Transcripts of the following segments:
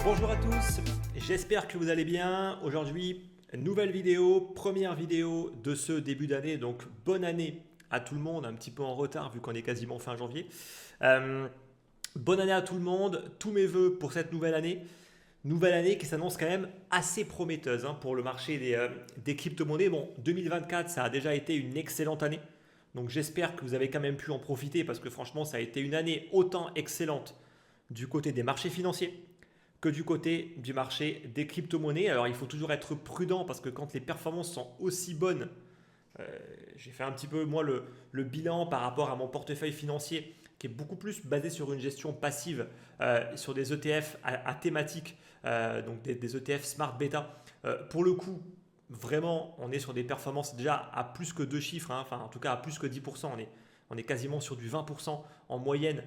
Bonjour à tous, j'espère que vous allez bien. Aujourd'hui, nouvelle vidéo, première vidéo de ce début d'année, donc bonne année à tout le monde, un petit peu en retard vu qu'on est quasiment fin janvier. Bonne année à tout le monde, tous mes voeux pour cette nouvelle année qui s'annonce quand même assez prometteuse pour le marché des crypto-monnaies. Bon, 2024, ça a déjà été une excellente année, donc j'espère que vous avez quand même pu en profiter parce que franchement, ça a été une année autant excellente du côté des marchés financiers que du côté du marché des crypto-monnaies. Alors il faut toujours être prudent parce que quand les performances sont aussi bonnes, j'ai fait un petit peu moi le bilan par rapport à mon portefeuille financier qui est beaucoup plus basé sur une gestion passive, sur des ETF à thématique, donc des ETF Smart Beta. Pour le coup, vraiment, on est sur des performances déjà à plus que deux chiffres, enfin en tout cas à plus que 10%, on est quasiment sur du 20% en moyenne,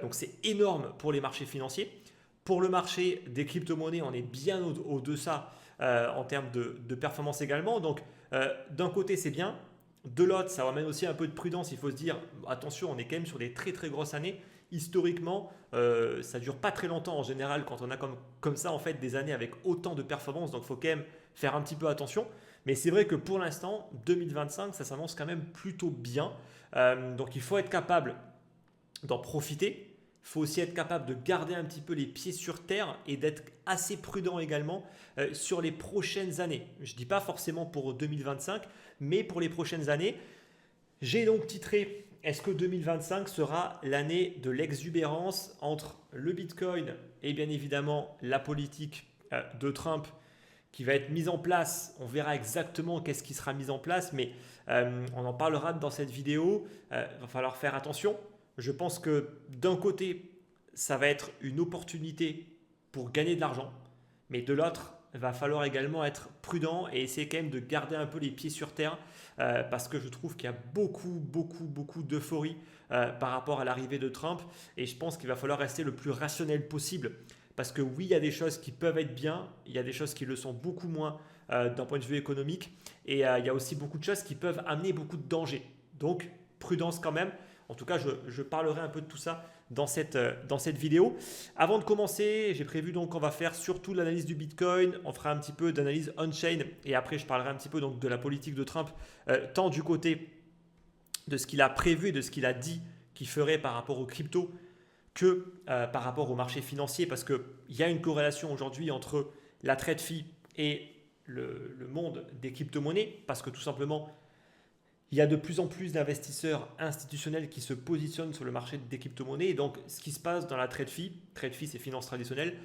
donc c'est énorme pour les marchés financiers. Pour le marché des crypto-monnaies, on est bien au-deçà en termes de performance également. Donc, d'un côté, c'est bien. De l'autre, ça ramène aussi un peu de prudence. Il faut se dire, attention, on est quand même sur des très très grosses années. Historiquement, ça ne dure pas très longtemps en général quand on a comme ça en fait des années avec autant de performance. Donc, il faut quand même faire un petit peu attention. Mais c'est vrai que pour l'instant, 2025, ça s'annonce quand même plutôt bien. Donc, il faut être capable d'en profiter. Il faut aussi être capable de garder un petit peu les pieds sur terre et d'être assez prudent également sur les prochaines années. Je ne dis pas forcément pour 2025, mais pour les prochaines années. J'ai donc titré est-ce que 2025 sera l'année de l'exubérance entre le Bitcoin et bien évidemment la politique de Trump qui va être mise en place. On verra exactement qu'est-ce qui sera mis en place, mais on en parlera dans cette vidéo. Il va falloir faire attention. Je pense que d'un côté, ça va être une opportunité pour gagner de l'argent, mais de l'autre, il va falloir également être prudent et essayer quand même de garder un peu les pieds sur terre parce que je trouve qu'il y a beaucoup d'euphorie par rapport à l'arrivée de Trump et je pense qu'il va falloir rester le plus rationnel possible parce que oui, il y a des choses qui peuvent être bien, il y a des choses qui le sont beaucoup moins d'un point de vue économique et il y a aussi beaucoup de choses qui peuvent amener beaucoup de dangers. Donc, prudence quand même. En tout cas, je parlerai un peu de tout ça dans cette vidéo. Avant de commencer, j'ai prévu donc qu'on va faire surtout l'analyse du Bitcoin. On fera un petit peu d'analyse on-chain et après, je parlerai un petit peu donc de la politique de Trump, tant du côté de ce qu'il a prévu et de ce qu'il a dit qu'il ferait par rapport aux cryptos que par rapport au marché financier parce qu'il y a une corrélation aujourd'hui entre la trade fee et le monde des crypto-monnaies parce que tout simplement, il y a de plus en plus d'investisseurs institutionnels qui se positionnent sur le marché des crypto-monnaies. Et donc, ce qui se passe dans la trade fee c'est finance traditionnelle,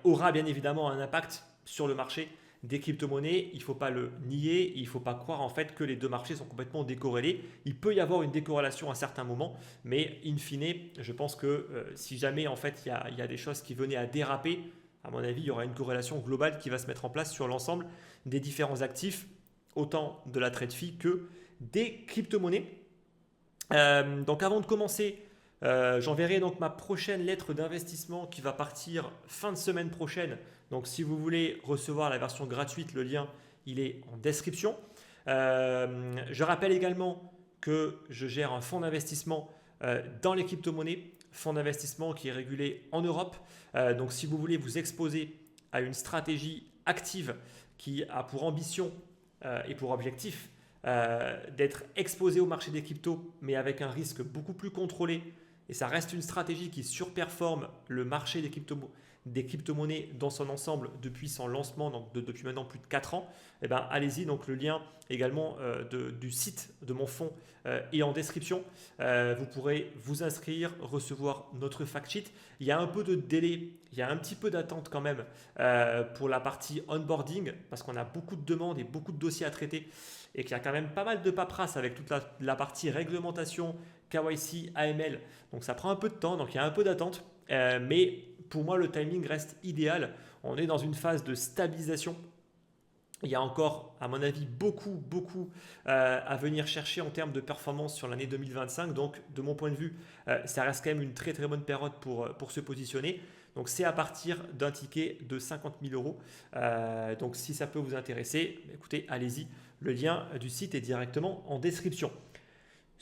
aura bien évidemment un impact sur le marché des crypto-monnaies. Il ne faut pas le nier, il ne faut pas croire en fait que les deux marchés sont complètement décorrélés. Il peut y avoir une décorrélation à certains moments, mais in fine, je pense que si jamais en fait il y a des choses qui venaient à déraper, à mon avis, il y aura une corrélation globale qui va se mettre en place sur l'ensemble des différents actifs, autant de la trade fee que des crypto-monnaies. Donc avant de commencer, j'enverrai donc ma prochaine lettre d'investissement qui va partir fin de semaine prochaine. Donc si vous voulez recevoir la version gratuite, le lien il est en description. Je rappelle également que je gère un fonds d'investissement dans les crypto-monnaies, fonds d'investissement qui est régulé en Europe. Donc si vous voulez vous exposer à une stratégie active qui a pour ambition et pour objectif d'être exposé au marché des cryptos, mais avec un risque beaucoup plus contrôlé. Et ça reste une stratégie qui surperforme le marché des crypto-monnaies dans son ensemble depuis son lancement, donc depuis maintenant plus de 4 ans. Eh ben, allez-y, donc le lien également du site de mon fonds est en description. Vous pourrez vous inscrire, recevoir notre fact sheet. Il y a un peu de délai, il y a un petit peu d'attente quand même pour la partie onboarding parce qu'on a beaucoup de demandes et beaucoup de dossiers à traiter et qu'il y a quand même pas mal de paperasse avec toute la partie réglementation, KYC, AML. Donc ça prend un peu de temps, donc il y a un peu d'attente. Mais pour moi, le timing reste idéal. On est dans une phase de stabilisation. Il y a encore, à mon avis, beaucoup à venir chercher en termes de performance sur l'année 2025. Donc, de mon point de vue, ça reste quand même une très bonne période pour se positionner. Donc, c'est à partir d'un ticket de 50 000 euros. Donc, si ça peut vous intéresser, écoutez, allez-y. Le lien du site est directement en description.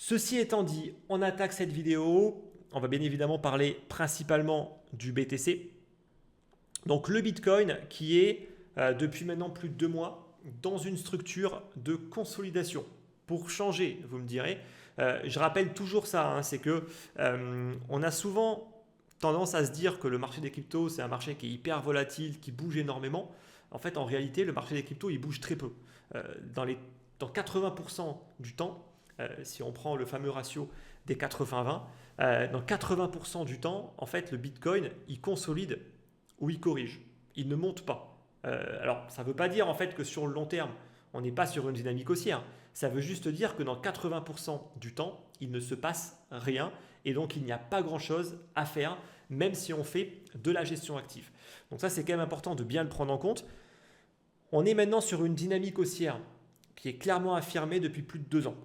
Ceci étant dit, on attaque cette vidéo. On va bien évidemment parler principalement du BTC. Donc le Bitcoin qui est depuis maintenant plus de 2 mois dans une structure de consolidation. Pour changer, vous me direz, je rappelle toujours ça, hein, c'est que on a souvent tendance à se dire que le marché des cryptos, c'est un marché qui est hyper volatile, qui bouge énormément. En fait, en réalité, le marché des cryptos, il bouge très peu. Dans 80% du temps, si on prend le fameux ratio des 80-20, dans 80% du temps, en fait, le Bitcoin, il consolide ou il corrige. Il ne monte pas. Alors, ça ne veut pas dire en fait que sur le long terme, on n'est pas sur une dynamique haussière. Ça veut juste dire que dans 80% du temps, il ne se passe rien et donc il n'y a pas grand-chose à faire, même si on fait de la gestion active. Donc ça, c'est quand même important de bien le prendre en compte. On est maintenant sur une dynamique haussière qui est clairement affirmée depuis plus de 2 ans.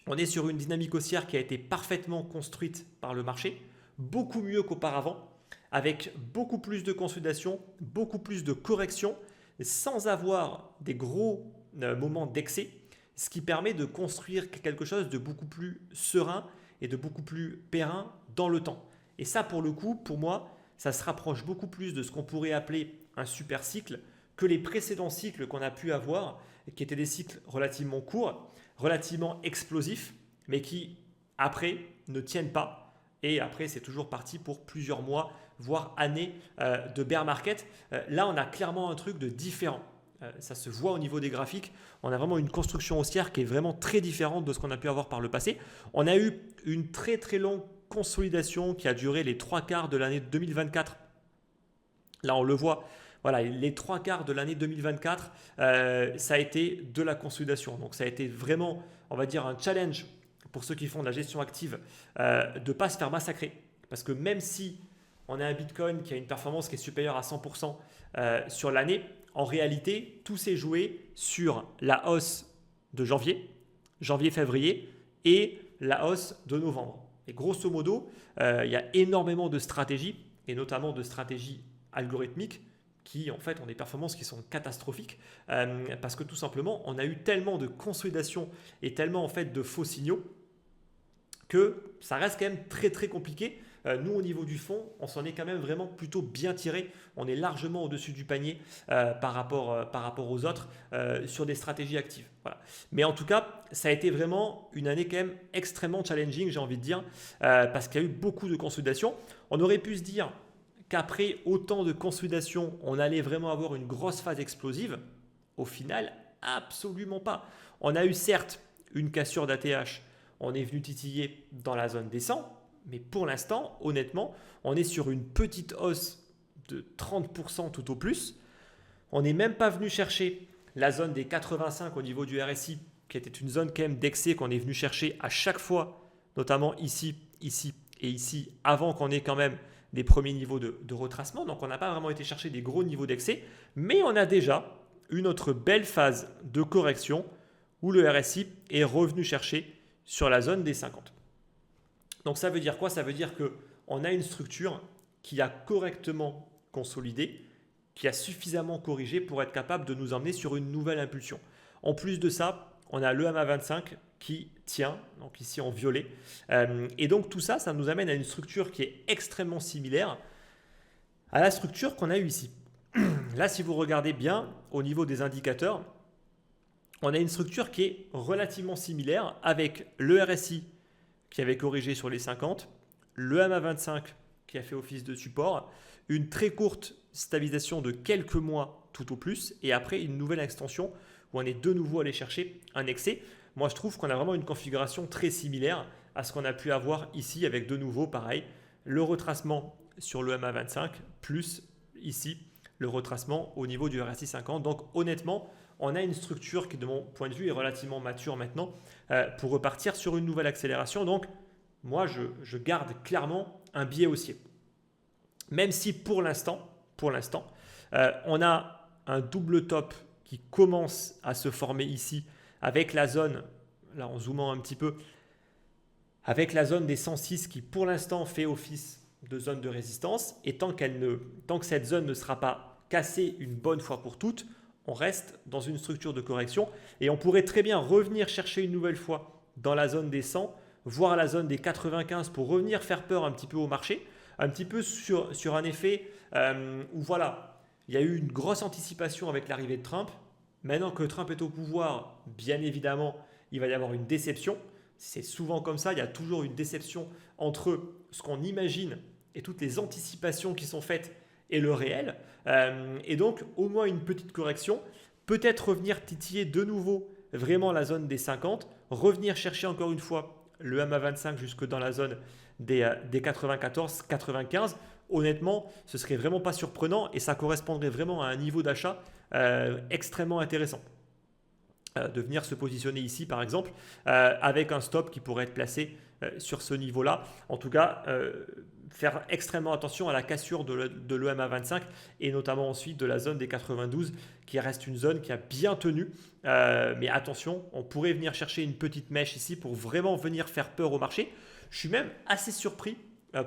On est sur une dynamique haussière qui a été parfaitement construite par le marché, beaucoup mieux qu'auparavant, avec beaucoup plus de consolidation, beaucoup plus de corrections, sans avoir des gros moments d'excès, ce qui permet de construire quelque chose de beaucoup plus serein et de beaucoup plus périn dans le temps. Et ça, pour le coup, pour moi, ça se rapproche beaucoup plus de ce qu'on pourrait appeler un super cycle que les précédents cycles qu'on a pu avoir, qui étaient des cycles relativement courts, relativement explosifs, mais qui, après, ne tiennent pas. Et après, c'est toujours parti pour plusieurs mois, voire années de bear market. Là, on a clairement un truc de différent. Ça se voit au niveau des graphiques. On a vraiment une construction haussière qui est vraiment très différente de ce qu'on a pu avoir par le passé. On a eu une très très longue consolidation qui a duré les 3/4 de l'année 2024. Là, on le voit. Voilà, les 3/4 de l'année 2024, ça a été de la consolidation. Donc, ça a été vraiment, on va dire, un challenge pour ceux qui font de la gestion active de ne pas se faire massacrer. Parce que même si on a un Bitcoin qui a une performance qui est supérieure à 100% sur l'année, en réalité, tout s'est joué sur la hausse de janvier-février et la hausse de novembre. Et grosso modo, il y a énormément de stratégies, et notamment de stratégies algorithmiques, qui en fait ont des performances qui sont catastrophiques parce que tout simplement, on a eu tellement de consolidation et tellement en fait de faux signaux que ça reste quand même très très compliqué. Nous, au niveau du fond, on s'en est quand même vraiment plutôt bien tiré. On est largement au-dessus du panier par rapport aux autres sur des stratégies actives. Voilà. Mais en tout cas, ça a été vraiment une année quand même extrêmement challenging, j'ai envie de dire, parce qu'il y a eu beaucoup de consolidation. On aurait pu se dire qu'après autant de consolidation, on allait vraiment avoir une grosse phase explosive. Au final, absolument pas. On a eu certes une cassure d'ATH. On est venu titiller dans la zone des 100. Mais pour l'instant, honnêtement, on est sur une petite hausse de 30% tout au plus. On n'est même pas venu chercher la zone des 85 au niveau du RSI, qui était une zone quand même d'excès qu'on est venu chercher à chaque fois, notamment ici, ici et ici, avant qu'on ait quand même des premiers niveaux de retracement. Donc on n'a pas vraiment été chercher des gros niveaux d'excès, mais on a déjà une autre belle phase de correction où le RSI est revenu chercher sur la zone des 50. Donc ça veut dire quoi? Ça veut dire qu'on a une structure qui a correctement consolidé, qui a suffisamment corrigé pour être capable de nous emmener sur une nouvelle impulsion. En plus de ça, on a le MA25 qui tient, donc ici en violet. Et donc tout ça, ça nous amène à une structure qui est extrêmement similaire à la structure qu'on a eue ici. Là, si vous regardez bien au niveau des indicateurs, on a une structure qui est relativement similaire avec le RSI qui avait corrigé sur les 50, le MA25 qui a fait office de support, une très courte stabilisation de quelques mois tout au plus, et après une nouvelle extension où on est de nouveau allé chercher un excès. Moi, je trouve qu'on a vraiment une configuration très similaire à ce qu'on a pu avoir ici avec de nouveau, pareil, le retracement sur le MA25 plus ici le retracement au niveau du RSI 50. Donc honnêtement, on a une structure qui, de mon point de vue, est relativement mature maintenant pour repartir sur une nouvelle accélération. Donc, moi, je garde clairement un biais haussier. Même si pour l'instant, on a un double top qui commence à se former ici avec la zone, là en zoomant un petit peu, avec la zone des 106 qui pour l'instant fait office de zone de résistance. Et tant que cette zone ne sera pas cassée une bonne fois pour toutes, on reste dans une structure de correction et on pourrait très bien revenir chercher une nouvelle fois dans la zone des 100, voire la zone des 95 pour revenir faire peur un petit peu au marché, un petit peu sur un effet où voilà, il y a eu une grosse anticipation avec l'arrivée de Trump. Maintenant que Trump est au pouvoir, bien évidemment, il va y avoir une déception. C'est souvent comme ça, il y a toujours une déception entre ce qu'on imagine et toutes les anticipations qui sont faites et le réel. Et donc, au moins une petite correction. Peut-être revenir titiller de nouveau vraiment la zone des 50, revenir chercher encore une fois le MA25 jusque dans la zone des 94-95. Honnêtement, ce serait vraiment pas surprenant et ça correspondrait vraiment à un niveau d'achat extrêmement intéressant. De venir se positionner ici par exemple avec un stop qui pourrait être placé sur ce niveau-là. En tout cas, faire extrêmement attention à la cassure de l'EMA25 et notamment ensuite de la zone des 92 qui reste une zone qui a bien tenu. Mais attention, on pourrait venir chercher une petite mèche ici pour vraiment venir faire peur au marché. Je suis même assez surpris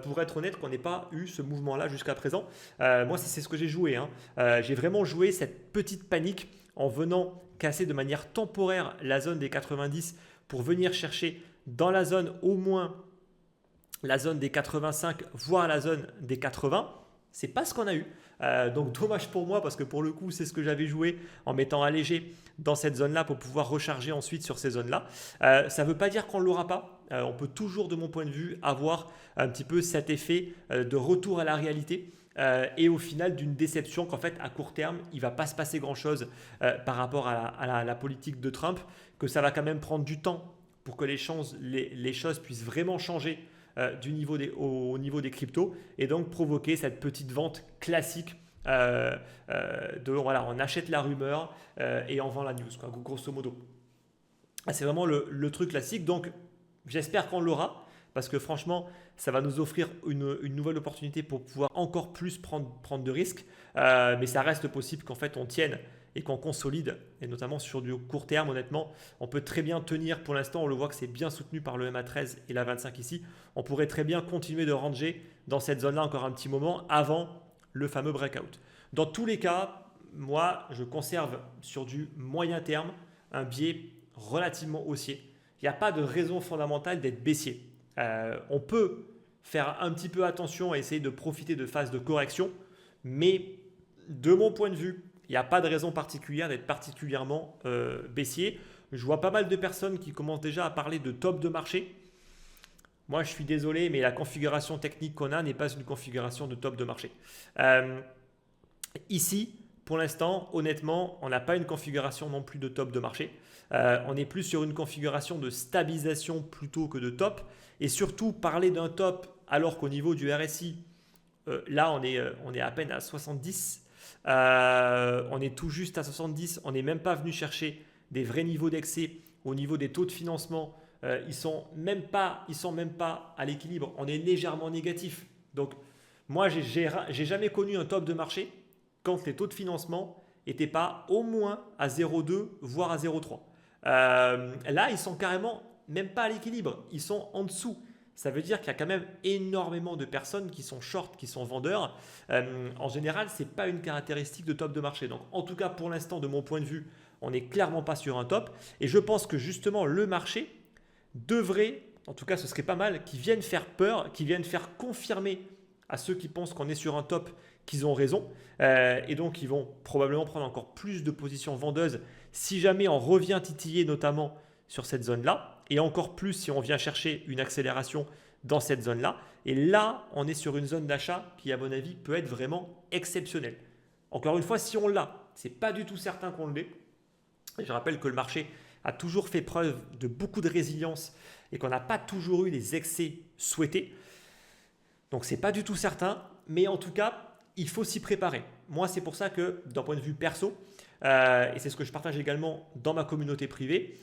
pour être honnête, qu'on n'ait pas eu ce mouvement-là jusqu'à présent. Moi, c'est ce que j'ai joué. J'ai vraiment joué cette petite panique en venant casser de manière temporaire la zone des 90 pour venir chercher dans la zone au moins la zone des 85, voire la zone des 80. C'est pas ce qu'on a eu. Donc dommage pour moi parce que pour le coup, c'est ce que j'avais joué en m'étant allégé dans cette zone-là pour pouvoir recharger ensuite sur ces zones-là. Ça ne veut pas dire qu'on ne l'aura pas. On peut toujours, de mon point de vue, avoir un petit peu cet effet de retour à la réalité. Et au final d'une déception qu'en fait à court terme il ne va pas se passer grand chose par rapport à la politique de Trump, que ça va quand même prendre du temps pour que les choses puissent vraiment changer au niveau des cryptos et donc provoquer cette petite vente classique voilà, on achète la rumeur et on vend la news quoi, grosso modo. C'est vraiment le truc classique, donc j'espère qu'on l'aura. Parce que franchement, ça va nous offrir une nouvelle opportunité pour pouvoir encore plus prendre de risques. Mais ça reste possible qu'en fait on tienne et qu'on consolide. Et notamment sur du court terme, honnêtement, on peut très bien tenir. Pour l'instant, on le voit que c'est bien soutenu par le MA13 et la 25 ici. On pourrait très bien continuer de ranger dans cette zone-là encore un petit moment avant le fameux breakout. Dans tous les cas, moi, je conserve sur du moyen terme un biais relativement haussier. Il n'y a pas de raison fondamentale d'être baissier. On peut faire un petit peu attention et essayer de profiter de phases de correction, mais de mon point de vue, il n'y a pas de raison particulière d'être particulièrement baissier. Je vois pas mal de personnes qui commencent déjà à parler de top de marché. Moi, je suis désolé, mais la configuration technique qu'on a n'est pas une configuration de top de marché. Ici, pour l'instant, honnêtement, on n'a pas une configuration non plus de top de marché. On est plus sur une configuration de stabilisation plutôt que de top. Et surtout, parler d'un top alors qu'au niveau du RSI, là, on est à peine à 70. On est tout juste à 70. On n'est même pas venu chercher des vrais niveaux d'excès au niveau des taux de financement. Ils sont même pas à l'équilibre. On est légèrement négatif. Donc, moi, j'ai jamais connu un top de marché quand les taux de financement n'étaient pas au moins à 0,2 voire à 0,3. Là, ils sont carrément même pas à l'équilibre, ils sont en dessous. Ça veut dire qu'il y a quand même énormément de personnes qui sont short, qui sont vendeurs. En général, ce n'est pas une caractéristique de top de marché. Donc, en tout cas, pour l'instant, de mon point de vue, on n'est clairement pas sur un top. Et je pense que justement, le marché devrait, en tout cas, ce serait pas mal, qu'ils viennent faire peur, qu'ils viennent faire confirmer à ceux qui pensent qu'on est sur un top qu'ils ont raison. Et donc, ils vont probablement prendre encore plus de positions vendeuses si jamais on revient titiller notamment sur cette zone-là, et encore plus si on vient chercher une accélération dans cette zone-là. Et là, on est sur une zone d'achat qui, à mon avis, peut être vraiment exceptionnelle. Encore une fois, si on l'a, ce n'est pas du tout certain qu'on l'ait. Et je rappelle que le marché a toujours fait preuve de beaucoup de résilience et qu'on n'a pas toujours eu les excès souhaités. Donc, ce n'est pas du tout certain, mais en tout cas, il faut s'y préparer. Moi, c'est pour ça que, d'un point de vue perso, et c'est ce que je partage également dans ma communauté privée,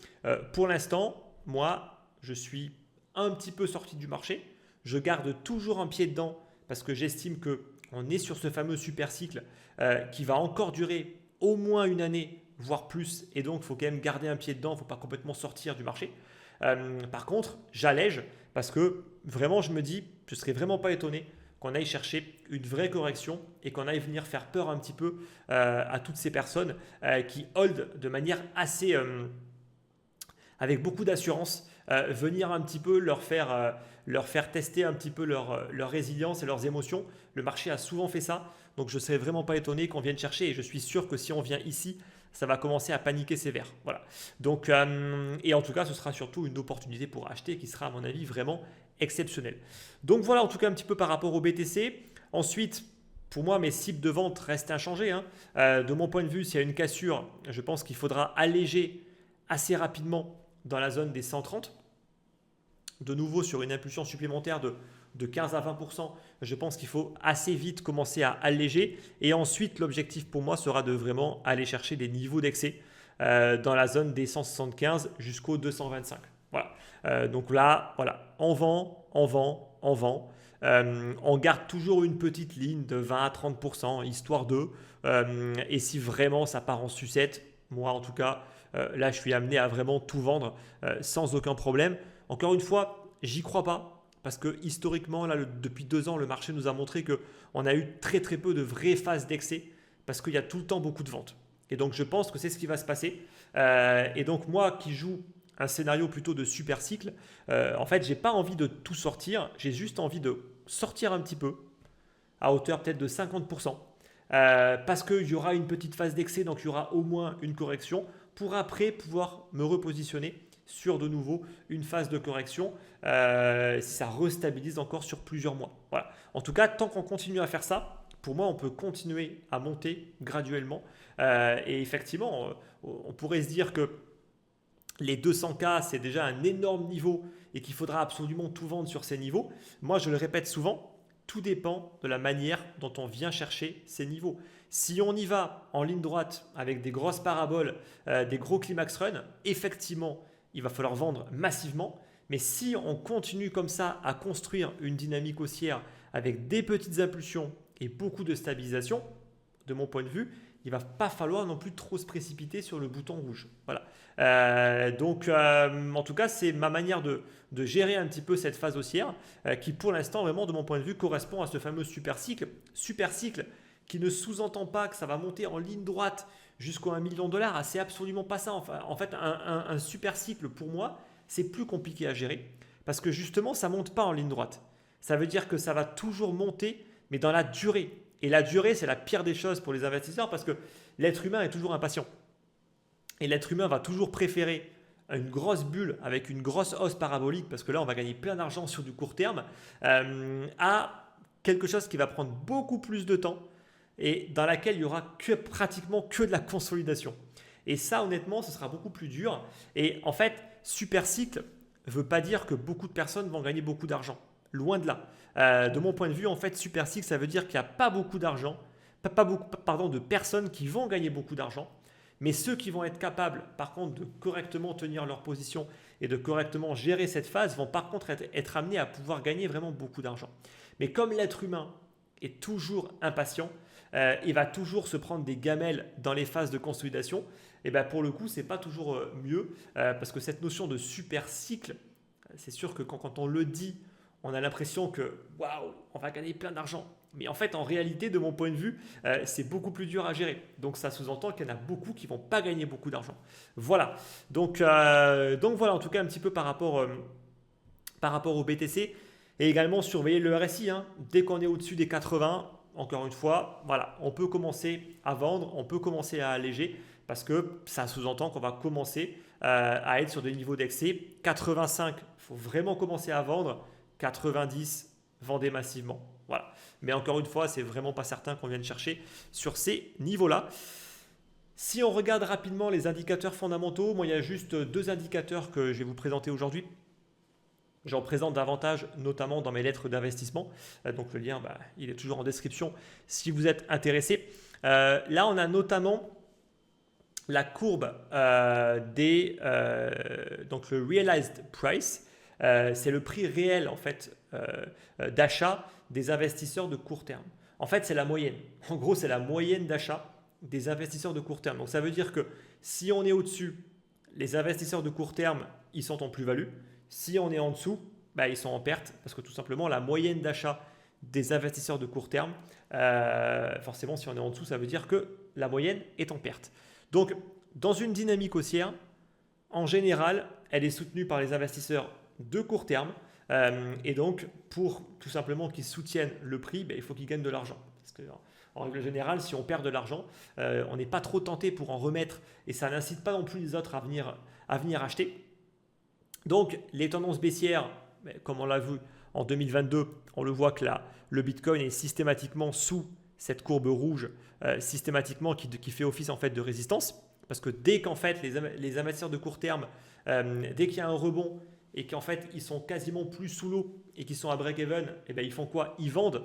pour l'instant, moi, je suis un petit peu sorti du marché. Je garde toujours un pied dedans parce que j'estime qu'on est sur ce fameux super cycle qui va encore durer au moins une année, voire plus. Et donc, il faut quand même garder un pied dedans. Il ne faut pas complètement sortir du marché. Par contre, j'allège parce que vraiment, je me dis, je ne serais vraiment pas étonné qu'on aille chercher une vraie correction et qu'on aille venir faire peur un petit peu à toutes ces personnes qui hold de manière assez avec beaucoup d'assurance, venir un petit peu leur faire tester un petit peu leur résilience et leurs émotions. Le marché a souvent fait ça, donc je ne serais vraiment pas étonné qu'on vienne chercher et je suis sûr que si on vient ici, ça va commencer à paniquer sévère. Voilà. Donc, et en tout cas, ce sera surtout une opportunité pour acheter qui sera, à mon avis, vraiment exceptionnelle. Donc voilà, en tout cas, un petit peu par rapport au BTC. Ensuite, pour moi, mes cibles de vente restent inchangées, hein. De mon point de vue, s'il y a une cassure, je pense qu'il faudra alléger assez rapidement dans la zone des 130. De nouveau, sur une impulsion supplémentaire de 15 à 20%, je pense qu'il faut assez vite commencer à alléger. Et ensuite, l'objectif pour moi sera de vraiment aller chercher des niveaux d'excès dans la zone des 175 jusqu'au 225. Voilà. Donc là, voilà, on vend, on vend, on vend. On garde toujours une petite ligne de 20 à 30%, histoire de. Et si vraiment ça part en sucette, moi en tout cas, là je suis amené à vraiment tout vendre sans aucun problème. Encore une fois, j'y crois pas. Parce que historiquement, là, depuis 2 ans, le marché nous a montré qu'on a eu très très peu de vraies phases d'excès parce qu'il y a tout le temps beaucoup de ventes. Et donc je pense que c'est ce qui va se passer. Et donc moi qui joue un scénario plutôt de super cycle, en fait, j'ai pas envie de tout sortir. J'ai juste envie de sortir un petit peu, à hauteur peut-être de 50%. Parce qu'il y aura une petite phase d'excès, donc il y aura au moins une correction pour après pouvoir me repositionner sur de nouveau une phase de correction si ça restabilise encore sur plusieurs mois. Voilà. En tout cas, tant qu'on continue à faire ça, pour moi, on peut continuer à monter graduellement. Et effectivement, on pourrait se dire que les 200K, c'est déjà un énorme niveau et qu'il faudra absolument tout vendre sur ces niveaux. Moi, je le répète souvent, tout dépend de la manière dont on vient chercher ces niveaux. Si on y va en ligne droite avec des grosses paraboles, des gros climax run, effectivement, il va falloir vendre massivement. Mais si on continue comme ça à construire une dynamique haussière avec des petites impulsions et beaucoup de stabilisation, de mon point de vue, il ne va pas falloir non plus trop se précipiter sur le bouton rouge. Voilà. Donc, en tout cas, c'est ma manière de gérer un petit peu cette phase haussière qui, pour l'instant, vraiment, de mon point de vue, correspond à ce fameux super cycle. Super cycle qui ne sous-entend pas que ça va monter en ligne droite jusqu'à $1 million. Ah, c'est absolument pas ça. Enfin, en fait, un super cycle, pour moi, c'est plus compliqué à gérer parce que justement, ça ne monte pas en ligne droite. Ça veut dire que ça va toujours monter, mais dans la durée. Et la durée, c'est la pire des choses pour les investisseurs parce que l'être humain est toujours impatient. Et l'être humain va toujours préférer une grosse bulle avec une grosse hausse parabolique parce que là, on va gagner plein d'argent sur du court terme à quelque chose qui va prendre beaucoup plus de temps et dans laquelle il y aura pratiquement que de la consolidation. Et ça, honnêtement, ce sera beaucoup plus dur. Et en fait, super cycle ne veut pas dire que beaucoup de personnes vont gagner beaucoup d'argent. Loin de là. De mon point de vue, en fait, super cycle, ça veut dire qu'il n'y a pas beaucoup d'argent, pas beaucoup, de personnes qui vont gagner beaucoup d'argent. Mais ceux qui vont être capables, par contre, de correctement tenir leur position et de correctement gérer cette phase vont par contre être amenés à pouvoir gagner vraiment beaucoup d'argent. Mais comme l'être humain est toujours impatient, il va toujours se prendre des gamelles dans les phases de consolidation. Et bien pour le coup, ce n'est pas toujours mieux parce que cette notion de super cycle, c'est sûr que quand on le dit, on a l'impression que waouh, on va gagner plein d'argent. Mais en fait, en réalité, de mon point de vue, c'est beaucoup plus dur à gérer. Donc, ça sous-entend qu'il y en a beaucoup qui ne vont pas gagner beaucoup d'argent. Voilà. Donc voilà, en tout cas, un petit peu par rapport au BTC. Et également, surveiller le RSI. Hein. Dès qu'on est au-dessus des 80, encore une fois, voilà, on peut commencer à vendre, on peut commencer à alléger parce que ça sous-entend qu'on va commencer à être sur des niveaux d'excès. 85, il faut vraiment commencer à vendre. 90, vendez massivement. Voilà. Mais encore une fois, c'est vraiment pas certain qu'on vienne chercher sur ces niveaux-là. Si on regarde rapidement les indicateurs fondamentaux, moi il y a juste 2 indicateurs que je vais vous présenter aujourd'hui. J'en présente davantage, notamment dans mes lettres d'investissement. Donc le lien, il est toujours en description si vous êtes intéressé. Là, on a notamment la courbe donc le realized price. C'est le prix réel en fait d'achat des investisseurs de court terme. En fait, c'est la moyenne. En gros, c'est la moyenne d'achat des investisseurs de court terme. Donc, ça veut dire que si on est au-dessus, les investisseurs de court terme, ils sont en plus-value. Si on est en dessous, ils sont en perte parce que tout simplement, la moyenne d'achat des investisseurs de court terme, forcément, si on est en dessous, ça veut dire que la moyenne est en perte. Donc, dans une dynamique haussière, en général, elle est soutenue par les investisseurs de court terme. Et donc, pour tout simplement qu'ils soutiennent le prix, il faut qu'ils gagnent de l'argent. Parce que, en règle générale, si on perd de l'argent, on n'est pas trop tenté pour en remettre et ça n'incite pas non plus les autres à venir acheter. Donc, les tendances baissières, comme on l'a vu en 2022, on le voit que le Bitcoin est systématiquement sous cette courbe rouge, systématiquement qui fait office en fait de résistance. Parce que dès qu'en fait les investisseurs de court terme, dès qu'il y a un rebond et qu'en fait ils sont quasiment plus sous l'eau et qu'ils sont à break-even, ils font quoi? Ils vendent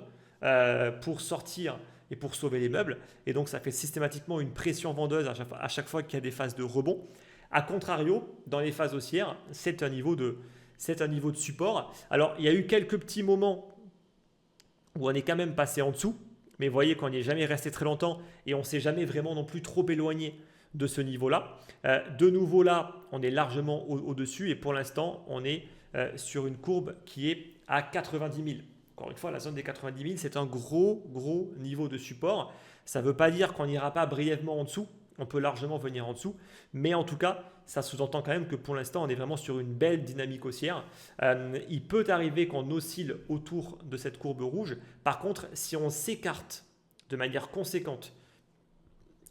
pour sortir et pour sauver les meubles. Et donc ça fait systématiquement une pression vendeuse à chaque fois qu'il y a des phases de rebond. A contrario, dans les phases haussières, c'est un niveau de support. Alors il y a eu quelques petits moments où on est quand même passé en dessous. Mais vous voyez qu'on n'y est jamais resté très longtemps et on ne s'est jamais vraiment non plus trop éloigné de ce niveau-là. De nouveau là, on est largement au-dessus et pour l'instant, on est sur une courbe qui est à 90 000. Encore une fois, la zone des 90 000, c'est un gros niveau de support. Ça ne veut pas dire qu'on n'ira pas brièvement en dessous. On peut largement venir en dessous. Mais en tout cas, ça sous-entend quand même que pour l'instant, on est vraiment sur une belle dynamique haussière. Il peut arriver qu'on oscille autour de cette courbe rouge. Par contre, si on s'écarte de manière conséquente,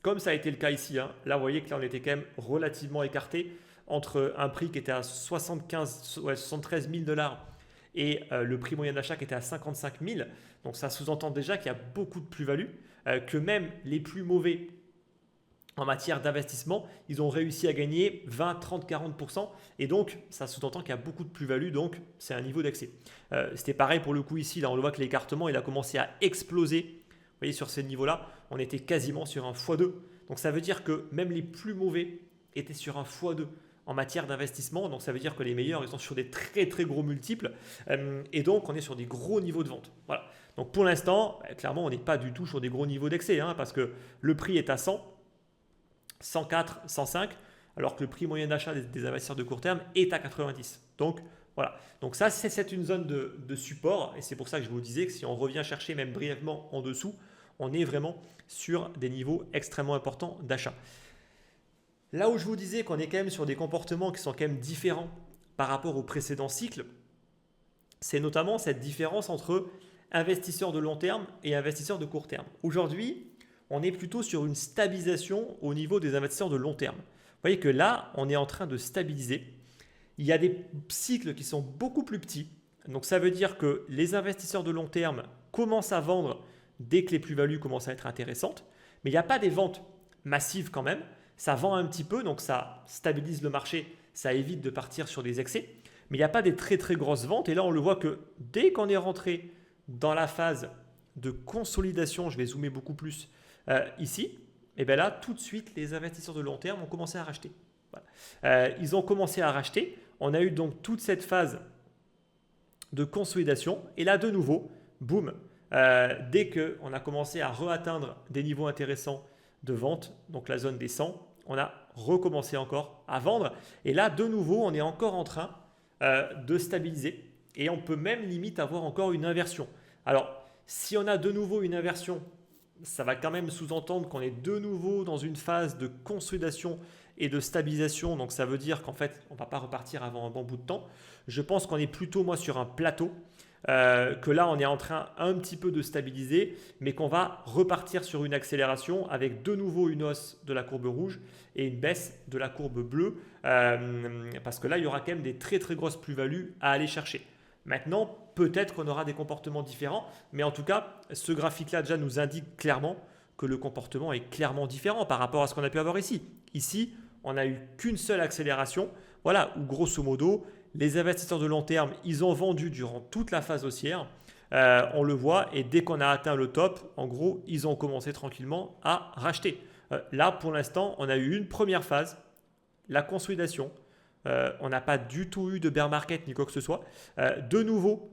comme ça a été le cas ici, là, vous voyez que là, on était quand même relativement écarté entre un prix qui était à 73 000 $ et le prix moyen d'achat qui était à 55 000. Donc, ça sous-entend déjà qu'il y a beaucoup de plus-value, que même les plus mauvais en matière d'investissement, ils ont réussi à gagner 20, 30, 40%. Et donc, ça sous-entend qu'il y a beaucoup de plus-value. Donc, c'est un niveau d'accès. C'était pareil pour le coup ici. Là, on le voit que l'écartement, il a commencé à exploser. Vous voyez, sur ces niveaux-là, on était quasiment sur un x2. Donc, ça veut dire que même les plus mauvais étaient sur un x2 en matière d'investissement. Donc, ça veut dire que les meilleurs, ils sont sur des très, très gros multiples. Et donc, on est sur des gros niveaux de vente. Voilà. Donc, pour l'instant, clairement, on n'est pas du tout sur des gros niveaux d'accès parce que le prix est à 100. 104, 105, alors que le prix moyen d'achat des investisseurs de court terme est à 90. Donc voilà. Donc ça, c'est une zone de support et c'est pour ça que je vous disais que si on revient chercher même brièvement en dessous, on est vraiment sur des niveaux extrêmement importants d'achat. Là où je vous disais qu'on est quand même sur des comportements qui sont quand même différents par rapport au précédent cycle, c'est notamment cette différence entre investisseurs de long terme et investisseurs de court terme. Aujourd'hui, on est plutôt sur une stabilisation au niveau des investisseurs de long terme. Vous voyez que là, on est en train de stabiliser. Il y a des cycles qui sont beaucoup plus petits. Donc, ça veut dire que les investisseurs de long terme commencent à vendre dès que les plus-values commencent à être intéressantes. Mais il n'y a pas des ventes massives quand même. Ça vend un petit peu, donc ça stabilise le marché. Ça évite de partir sur des excès. Mais il n'y a pas des très très grosses ventes. Et là, on le voit que dès qu'on est rentré dans la phase de consolidation, je vais zoomer beaucoup plus, ici, et bien là, tout de suite, les investisseurs de long terme ont commencé à racheter. Voilà. Ils ont commencé à racheter. On a eu donc toute cette phase de consolidation. Et là, de nouveau, boum, dès qu'on a commencé à re-atteindre des niveaux intéressants de vente, donc la zone des 100, on a recommencé encore à vendre. Et là, de nouveau, on est encore en train de stabiliser. Et on peut même limite avoir encore une inversion. Alors, si on a de nouveau une inversion, ça va quand même sous-entendre qu'on est de nouveau dans une phase de consolidation et de stabilisation. Donc, ça veut dire qu'en fait, on ne va pas repartir avant un bon bout de temps. Je pense qu'on est plutôt, moi, sur un plateau, que là, on est en train un petit peu de stabiliser, mais qu'on va repartir sur une accélération avec de nouveau une hausse de la courbe rouge et une baisse de la courbe bleue, parce que là, il y aura quand même des très, très grosses plus-values à aller chercher. Maintenant, peut-être qu'on aura des comportements différents, mais en tout cas, ce graphique-là déjà nous indique clairement que le comportement est clairement différent par rapport à ce qu'on a pu avoir ici. Ici, on n'a eu qu'une seule accélération, voilà, où grosso modo, les investisseurs de long terme, ils ont vendu durant toute la phase haussière, on le voit, et dès qu'on a atteint le top, en gros, ils ont commencé tranquillement à racheter. Là, pour l'instant, on a eu une première phase, la consolidation. On n'a pas du tout eu de bear market ni quoi que ce soit. De nouveau,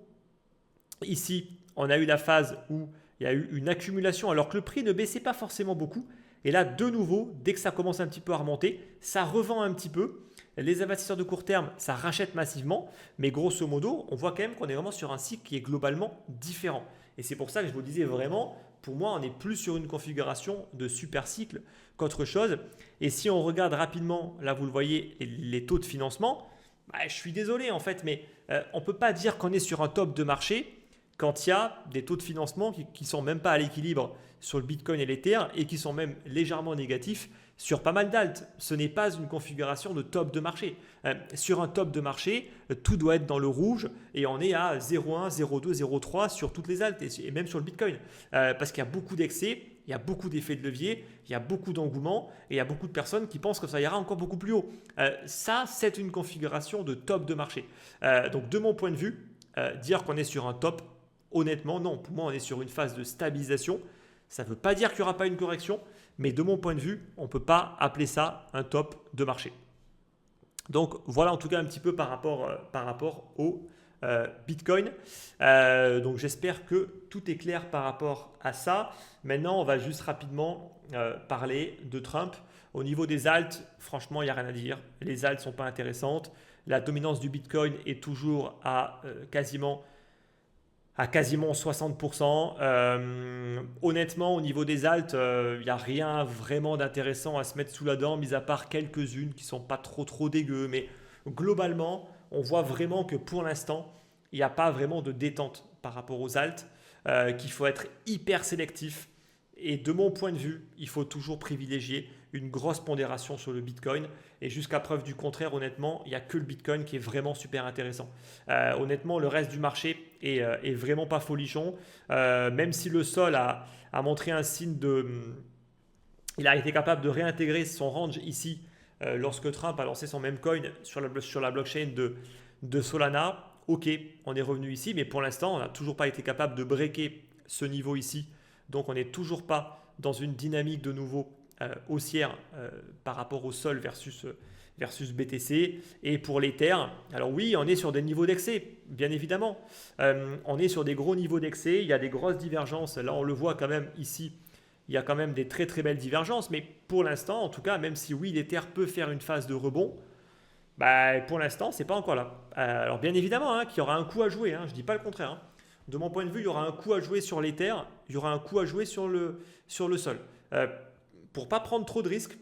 ici, on a eu la phase où il y a eu une accumulation alors que le prix ne baissait pas forcément beaucoup. Et là, de nouveau, dès que ça commence un petit peu à remonter, ça revend un petit peu. Les investisseurs de court terme, ça rachète massivement. Mais grosso modo, on voit quand même qu'on est vraiment sur un cycle qui est globalement différent. Et c'est pour ça que je vous disais vraiment, pour moi, on est plus sur une configuration de super cycle qu'autre chose. Et si on regarde rapidement, là vous le voyez, les taux de financement, Bah, je suis désolé en fait, mais on ne peut pas dire qu'on est sur un top de marché quand il y a des taux de financement qui ne sont même pas à l'équilibre sur le Bitcoin et l'Ether et qui sont même légèrement négatifs sur pas mal d'alt. Ce n'est pas une configuration de top de marché. Sur un top de marché, tout doit être dans le rouge et on est à 0,1, 0,2, 0,3 sur toutes les alts et même sur le Bitcoin. Parce qu'il y a beaucoup d'excès, il y a beaucoup d'effets de levier, il y a beaucoup d'engouement et il y a beaucoup de personnes qui pensent que ça ira encore beaucoup plus haut. Ça, c'est une configuration de top de marché. Donc de mon point de vue, dire qu'on est sur un top, honnêtement, non. Pour moi, on est sur une phase de stabilisation. Ça ne veut pas dire qu'il n'y aura pas une correction, mais de mon point de vue, on ne peut pas appeler ça un top de marché. Donc voilà en tout cas un petit peu par rapport au Bitcoin. Donc j'espère que tout est clair par rapport à ça. Maintenant, on va juste rapidement parler de Trump. Au niveau des alts, franchement, il n'y a rien à dire. Les alts ne sont pas intéressantes. La dominance du Bitcoin est toujours à quasiment 60%. Honnêtement, au niveau des alts, il n'y a rien vraiment d'intéressant à se mettre sous la dent, mis à part quelques-unes qui ne sont pas trop dégueu. Mais globalement, on voit vraiment que pour l'instant, il n'y a pas vraiment de détente par rapport aux alts, qu'il faut être hyper sélectif. Et de mon point de vue, il faut toujours privilégier une grosse pondération sur le Bitcoin. Et jusqu'à preuve du contraire, honnêtement, il n'y a que le Bitcoin qui est vraiment super intéressant. Honnêtement, le reste du marché est vraiment pas folichon. Même si le sol a montré un signe de... Il a été capable de réintégrer son range ici lorsque Trump a lancé son meme coin sur la blockchain de Solana. Ok, on est revenu ici, mais pour l'instant, on n'a toujours pas été capable de breaker ce niveau ici. Donc, on n'est toujours pas dans une dynamique de nouveau haussière par rapport au sol versus BTC. Et pour l'Ether, alors oui, on est sur des niveaux d'excès, bien évidemment. On est sur des gros niveaux d'excès, il y a des grosses divergences. Là, on le voit quand même ici, il y a quand même des très belles divergences. Mais pour l'instant, en tout cas, même si oui, l'Ether peut faire une phase de rebond, bah, pour l'instant, c'est pas encore là. Alors bien évidemment qu'il y aura un coup à jouer, je ne dis pas le contraire. De mon point de vue, il y aura un coup à jouer sur l'Ether, il y aura un coup à jouer sur le sol. Pour ne pas prendre trop de risques,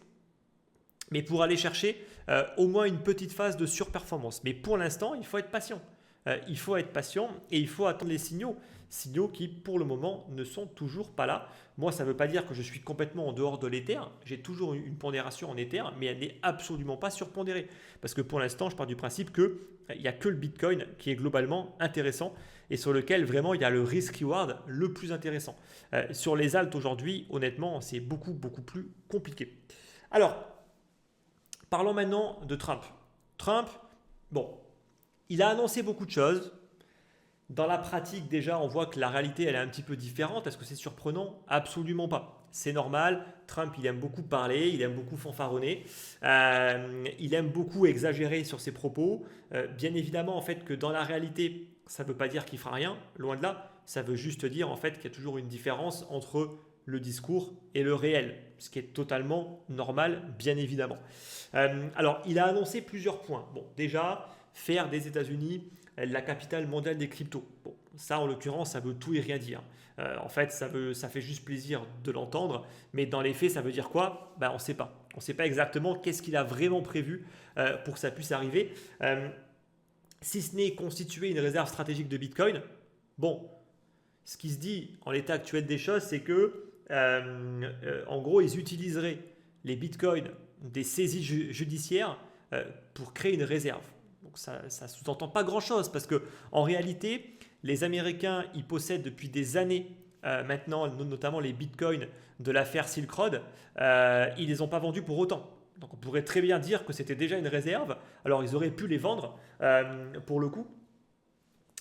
mais pour aller chercher au moins une petite phase de surperformance. Mais pour l'instant, il faut être patient. Il faut être patient et il faut attendre les signaux qui, pour le moment, ne sont toujours pas là. Moi, ça ne veut pas dire que je suis complètement en dehors de l'Ether. J'ai toujours une pondération en Ether, mais elle n'est absolument pas surpondérée. Parce que pour l'instant, je pars du principe qu'il n'y a que le Bitcoin qui est globalement intéressant et sur lequel vraiment il y a le risk-reward le plus intéressant. Sur les alts aujourd'hui, honnêtement, c'est beaucoup plus compliqué. Alors, parlons maintenant de Trump. Trump, bon, il a annoncé beaucoup de choses. Dans la pratique, déjà, on voit que la réalité, elle est un petit peu différente. Est-ce que c'est surprenant? Absolument pas. C'est normal. Trump, il aime beaucoup parler, il aime beaucoup fanfaronner, il aime beaucoup exagérer sur ses propos. Bien évidemment, en fait, que dans la réalité, ça ne veut pas dire qu'il fera rien. Loin de là. Ça veut juste dire, en fait, qu'il y a toujours une différence entre le discours et le réel, ce qui est totalement normal, bien évidemment. Alors, il a annoncé plusieurs points. Bon, déjà, faire des États-Unis la capitale mondiale des cryptos. Bon, ça, en l'occurrence, ça veut tout et rien dire. En fait, ça fait juste plaisir de l'entendre, mais dans les faits, ça veut dire quoi? On ne sait pas. On ne sait pas exactement qu'est-ce qu'il a vraiment prévu pour que ça puisse arriver. Si ce n'est constituer une réserve stratégique de Bitcoin, bon, ce qui se dit en l'état actuel des choses, c'est que, en gros, ils utiliseraient les Bitcoins des saisies judiciaires pour créer une réserve. Donc ça ne sous-entend pas grand-chose parce qu'en réalité, les Américains, ils possèdent depuis des années maintenant, notamment les bitcoins de l'affaire Silk Road, ils ne les ont pas vendus pour autant. Donc on pourrait très bien dire que c'était déjà une réserve. Alors ils auraient pu les vendre pour le coup.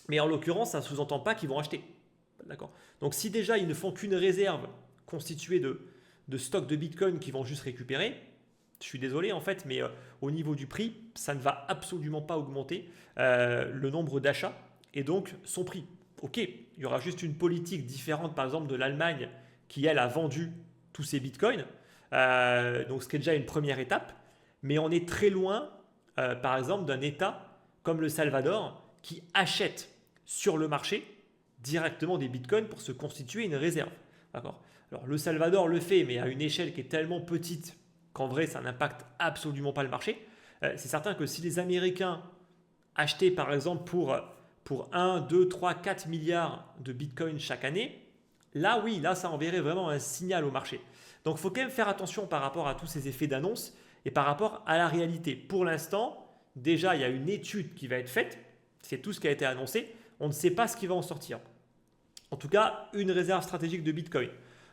Mais en l'occurrence, ça ne sous-entend pas qu'ils vont acheter. D'accord. Donc si déjà ils ne font qu'une réserve constituée de stocks de bitcoin qu'ils vont juste récupérer, je suis désolé en fait, mais au niveau du prix, ça ne va absolument pas augmenter le nombre d'achats et donc son prix. Ok, il y aura juste une politique différente par exemple de l'Allemagne qui elle a vendu tous ses bitcoins, donc ce qui est déjà une première étape, mais on est très loin par exemple d'un État comme le Salvador qui achète sur le marché directement des bitcoins pour se constituer une réserve. D'accord. Alors le Salvador le fait, mais à une échelle qui est tellement petite qu'en vrai, ça n'impacte absolument pas le marché. C'est certain que si les Américains acheter par exemple pour 1, 2, 3, 4 milliards de Bitcoin chaque année, là oui, là ça enverrait vraiment un signal au marché. Donc il faut quand même faire attention par rapport à tous ces effets d'annonce et par rapport à la réalité. Pour l'instant, déjà il y a une étude qui va être faite, c'est tout ce qui a été annoncé, on ne sait pas ce qui va en sortir. En tout cas, une réserve stratégique de Bitcoin.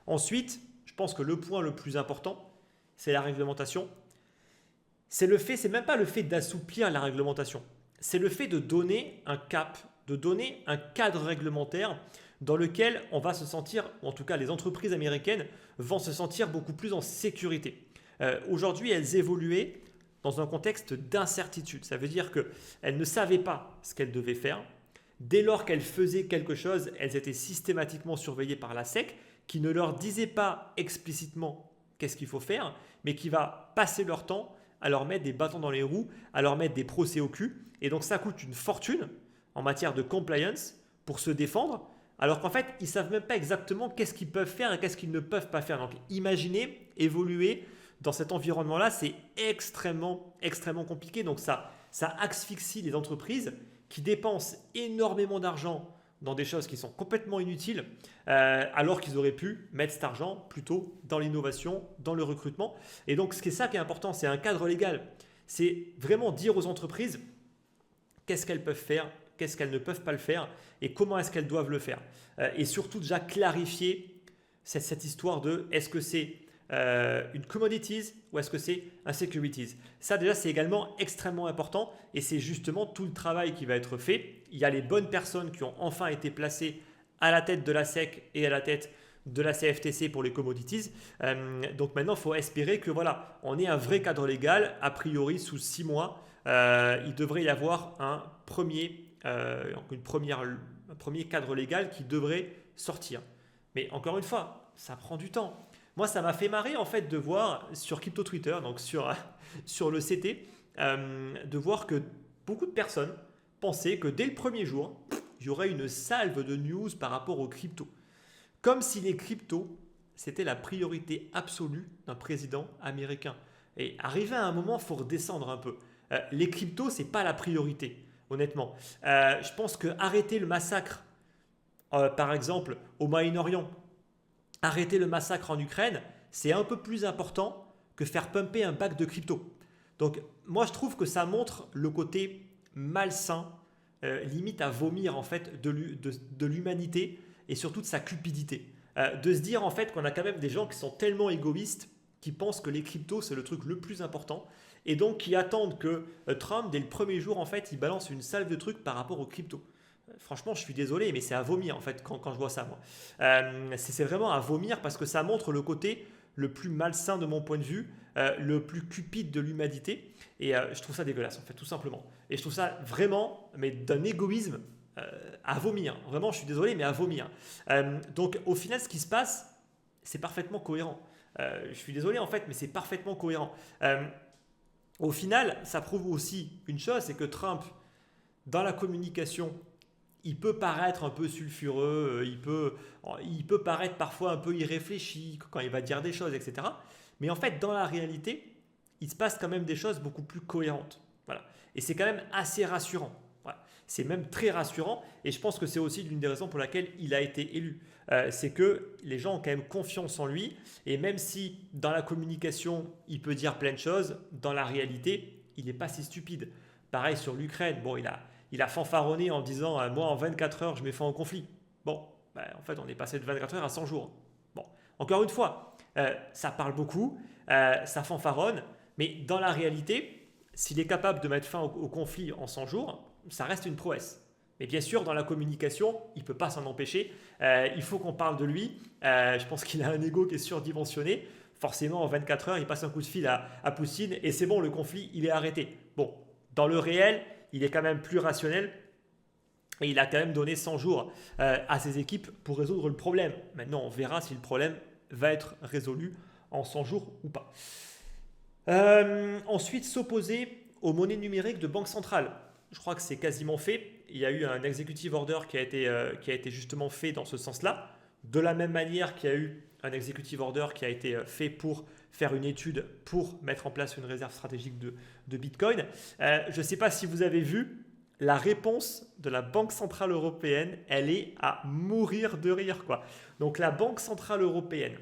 Ensuite, je pense que le point le plus important, c'est la réglementation. C'est même pas le fait d'assouplir la réglementation, c'est le fait de donner un cap, de donner un cadre réglementaire dans lequel on va se sentir, ou en tout cas les entreprises américaines vont se sentir beaucoup plus en sécurité. Aujourd'hui, elles évoluaient dans un contexte d'incertitude. Ça veut dire qu'elles ne savaient pas ce qu'elles devaient faire. Dès lors qu'elles faisaient quelque chose, elles étaient systématiquement surveillées par la SEC, qui ne leur disait pas explicitement qu'est-ce qu'il faut faire, mais qui va passer leur temps à leur mettre des bâtons dans les roues, à leur mettre des procès au cul. Et donc ça coûte une fortune en matière de compliance pour se défendre, alors qu'en fait, ils ne savent même pas exactement qu'est-ce qu'ils peuvent faire et qu'est-ce qu'ils ne peuvent pas faire. Donc imaginez évoluer dans cet environnement-là, c'est extrêmement, extrêmement compliqué. Donc ça asphyxie les entreprises qui dépensent énormément d'argent dans des choses qui sont complètement inutiles, alors qu'ils auraient pu mettre cet argent plutôt dans l'innovation, dans le recrutement. Et donc, c'est ça qui est important, c'est un cadre légal. C'est vraiment dire aux entreprises qu'est-ce qu'elles peuvent faire, qu'est-ce qu'elles ne peuvent pas le faire et comment est-ce qu'elles doivent le faire. Et surtout, déjà clarifier cette histoire de est-ce que c'est une commodities ou est-ce que c'est un securities. Ça déjà c'est également extrêmement important et c'est justement tout le travail qui va être fait. Il y a les bonnes personnes qui ont enfin été placées à la tête de la SEC et à la tête de la CFTC pour les commodities. Donc maintenant il faut espérer que voilà, on ait un vrai cadre légal. A priori sous 6 mois, il devrait y avoir un premier cadre légal qui devrait sortir. Mais encore une fois, ça prend du temps. Moi, ça m'a fait marrer en fait de voir sur Crypto Twitter, donc sur le CT, de voir que beaucoup de personnes pensaient que dès le premier jour, il y aurait une salve de news par rapport aux cryptos. Comme si les cryptos, c'était la priorité absolue d'un président américain. Et arrivé à un moment, il faut redescendre un peu. Les cryptos, ce n'est pas la priorité, honnêtement. Je pense qu'arrêter le massacre, par exemple, au Moyen-Orient, arrêter le massacre en Ukraine, c'est un peu plus important que faire pumper un pack de crypto. Donc moi je trouve que ça montre le côté malsain, limite à vomir en fait de l'humanité et surtout de sa cupidité. De se dire en fait qu'on a quand même des gens qui sont tellement égoïstes qui pensent que les cryptos c'est le truc le plus important et donc qui attendent que Trump dès le premier jour en fait il balance une salve de trucs par rapport aux cryptos. Franchement, je suis désolé, mais c'est à vomir en fait quand je vois ça, moi. C'est vraiment à vomir parce que ça montre le côté le plus malsain de mon point de vue, le plus cupide de l'humanité. Et je trouve ça dégueulasse, en fait, tout simplement. Et je trouve ça vraiment, mais d'un égoïsme à vomir. Vraiment, je suis désolé, mais à vomir. Donc, au final, ce qui se passe, c'est parfaitement cohérent. Je suis désolé, en fait, mais c'est parfaitement cohérent. Au final, ça prouve aussi une chose, c'est que Trump, dans la communication, il peut paraître un peu sulfureux, il peut paraître parfois un peu irréfléchi quand il va dire des choses, etc. Mais en fait, dans la réalité, il se passe quand même des choses beaucoup plus cohérentes. Voilà. Et c'est quand même assez rassurant. Voilà. C'est même très rassurant et je pense que c'est aussi l'une des raisons pour laquelle il a été élu. C'est que les gens ont quand même confiance en lui et même si dans la communication, il peut dire plein de choses, dans la réalité, il n'est pas si stupide. Pareil sur l'Ukraine, bon, il a fanfaronné en disant moi en 24 heures je mets fin au conflit. Bon, en fait on est passé de 24 heures à 100 jours. Bon, encore une fois, ça parle beaucoup, ça fanfaronne, mais dans la réalité, s'il est capable de mettre fin au conflit en 100 jours, ça reste une prouesse. Mais bien sûr, dans la communication, il ne peut pas s'en empêcher. Il faut qu'on parle de lui. Je pense qu'il a un ego qui est surdimensionné. Forcément, en 24 heures, il passe un coup de fil à Poutine et c'est bon, le conflit, il est arrêté. Bon, dans le réel, il est quand même plus rationnel et il a quand même donné 100 jours à ses équipes pour résoudre le problème. Maintenant, on verra si le problème va être résolu en 100 jours ou pas. Ensuite, s'opposer aux monnaies numériques de banque centrale. Je crois que c'est quasiment fait. Il y a eu un executive order qui a été justement fait dans ce sens-là. De la même manière qu'il y a eu un executive order qui a été fait pour faire une étude pour mettre en place une réserve stratégique de Bitcoin. Je ne sais pas si vous avez vu la réponse de la Banque Centrale Européenne, elle est à mourir de rire, quoi. Donc la Banque Centrale Européenne,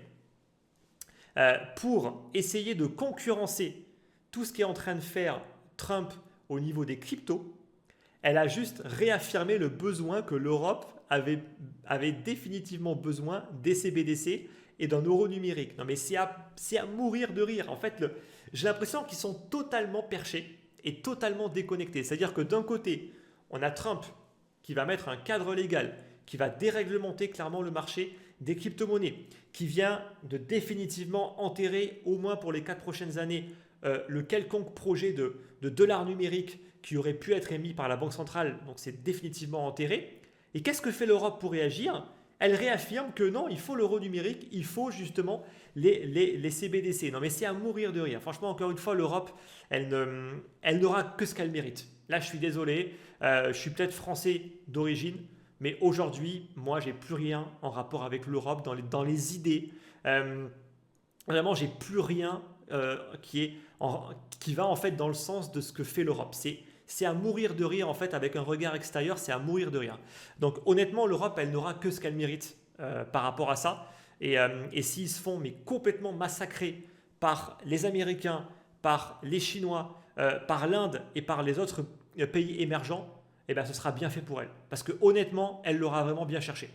pour essayer de concurrencer tout ce qui est en train de faire Trump au niveau des cryptos, elle a juste réaffirmé le besoin que l'Europe avait définitivement besoin des CBDC et d'un euro numérique. Non mais c'est à mourir de rire. En fait, j'ai l'impression qu'ils sont totalement perchés et totalement déconnectés. C'est-à-dire que d'un côté, on a Trump qui va mettre un cadre légal, qui va déréglementer clairement le marché des crypto-monnaies, qui vient de définitivement enterrer, au moins pour les 4 prochaines années, le quelconque projet de dollar numérique qui aurait pu être émis par la Banque centrale. Donc c'est définitivement enterré. Et qu'est-ce que fait l'Europe pour réagir? Elle réaffirme que non, il faut l'euro numérique, il faut justement les CBDC. Non mais c'est à mourir de rire. Franchement, encore une fois, l'Europe, elle n'aura que ce qu'elle mérite. Là, je suis désolé, je suis peut-être français d'origine, mais aujourd'hui, moi, j'ai plus rien en rapport avec l'Europe dans les idées. Vraiment, j'ai plus rien qui va en fait dans le sens de ce que fait l'Europe. C'est à mourir de rire en fait avec un regard extérieur, c'est à mourir de rire. Donc honnêtement, l'Europe, elle n'aura que ce qu'elle mérite par rapport à ça. Et s'ils se font mais complètement massacrer par les Américains, par les Chinois, par l'Inde et par les autres pays émergents, eh ben, ce sera bien fait pour elle. Parce que honnêtement, elle l'aura vraiment bien cherché.